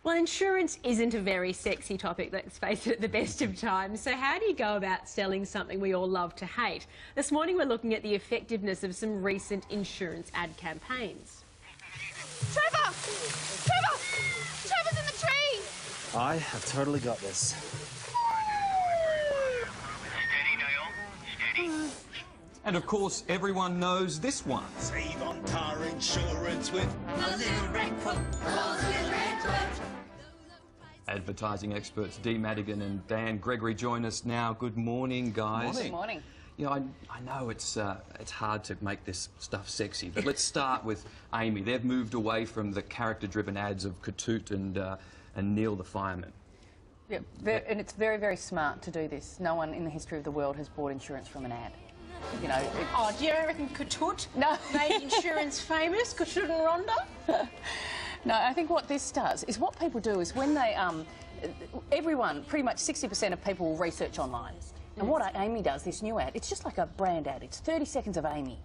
Well, insurance isn't a very sexy topic, let's face it, at the best of times. So how do you go about selling something we all love to hate? This morning we're looking at the effectiveness of some recent insurance ad campaigns. Trevor! Trevor! Trevor's in the tree! I have totally got this. And of course, everyone knows this one. Save on car insurance with A little Redfoot rolls with Redfoot. Advertising experts Dee Madigan and Dan Gregory join us now. Good morning, guys. Morning. Morning. You know, I know it's hard to make this stuff sexy, but let's start with Amy. They've moved away from the character-driven ads of Katoot and Neil the fireman. Yeah, and it's very, very smart to do this. No one in the history of the world has bought insurance from an ad. You know. Oh, do you reckon Katoot No. made insurance famous? Katoot and Rhonda? No, I think what this does is what people do is when they, everyone, pretty much 60% of people will research online. And what Amy does, this new ad, it's just like a brand ad. It's 30 seconds of Amy.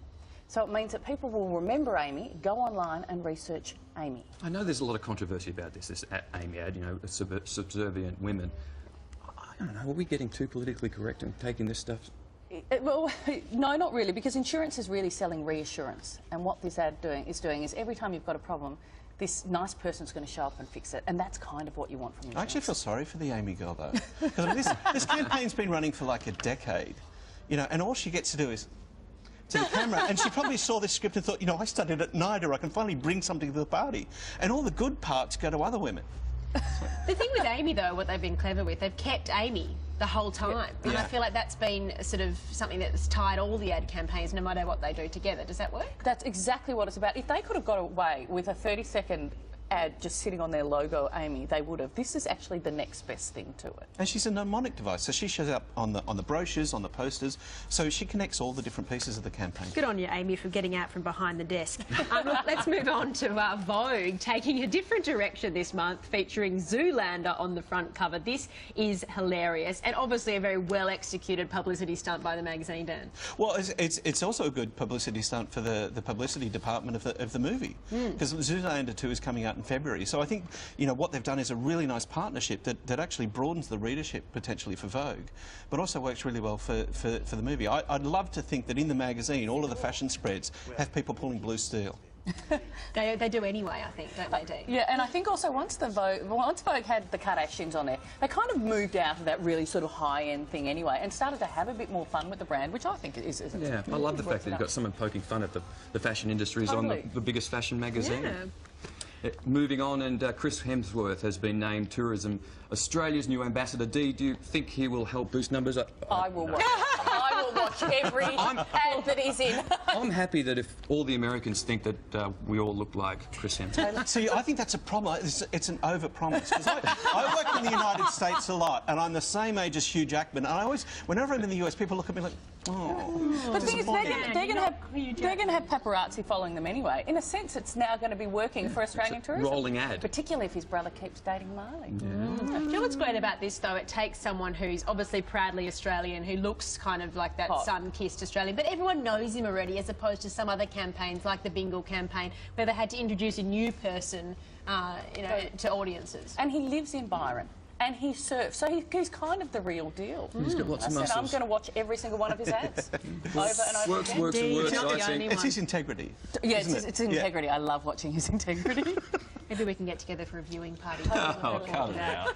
So it means that people will remember Amy, go online and research Amy. I know there's a lot of controversy about this Amy ad, you know, subservient women. I don't know, are we getting too politically correct and taking this stuff? Well, no, not really, because insurance is really selling reassurance. And what this ad is doing is every time you've got a problem, this nice person's going to show up and fix it, and that's kind of what you want from insurance. I actually feel sorry for the Amy girl, though. Because this campaign's been running for like a decade, you know, and all she gets to do is to the camera, and she probably saw this script and thought, you know, I studied at NIDA, I can finally bring something to the party. And all the good parts go to other women. The thing with Amy, though, what they've been clever with, they've kept Amy the whole time. Yeah. And I feel like that's been sort of something that's tied all the ad campaigns, no matter what they do together. Does that work? That's exactly what it's about. If they could have got away with a 30-second ad just sitting on their logo, Amy, they would have. This is actually the next best thing to it. And she's a mnemonic device, so she shows up on the brochures, on the posters, so she connects all the different pieces of the campaign. Good on you, Amy, for getting out from behind the desk. Look, let's move on to Vogue, taking a different direction this month, featuring Zoolander on the front cover. This is hilarious, and obviously a very well-executed publicity stunt by the magazine, Dan. Well, it's also a good publicity stunt for the publicity department of the movie, because Zoolander 2 is coming out in February. So I think, you know, what they've done is a really nice partnership that actually broadens the readership potentially for Vogue, but also works really well for the movie. I'd love to think that in the magazine, all of the fashion spreads have people pulling blue steel. They do anyway, I think, don't they, Dee? Yeah, and I think also once Vogue had the Kardashians on there, they kind of moved out of that really sort of high-end thing anyway and started to have a bit more fun with the brand, which I think is Yeah, I love the fact that you've got someone poking fun at the fashion industries on the biggest fashion magazine. Yeah. Moving on, and Chris Hemsworth has been named Tourism Australia's new ambassador. Dee, do you think he will help boost numbers? I will watch. I will watch every ad that he's in. I'm happy that if all the Americans think that we all look like Chris Hemsworth. See, I think that's a problem. It's an over-promise. Because I work in the United States a lot, and I'm the same age as Hugh Jackman, and I always, whenever I'm in the US, people look at me like, oh. But the thing is, they're going to have paparazzi following them anyway. In a sense, it's now going to be working for Australian tourism. Rolling ad. Particularly if his brother keeps dating Marley. I feel what's great about this, though, it takes someone who's obviously proudly Australian, who looks kind of like that sun-kissed Australian, but everyone knows him already, as opposed to some other campaigns, like the Bingle campaign, where they had to introduce a new person, you know, to audiences. And he lives in Byron. And he surfs, so he's kind of the real deal. He's got lots of muscles. I'm going to watch every single one of his ads. Over and over Works, again. works, and works, not the I think. only It's one. his integrity. Yeah, it's integrity. I love watching his integrity. Maybe we can get together for a viewing party. Oh, calm down.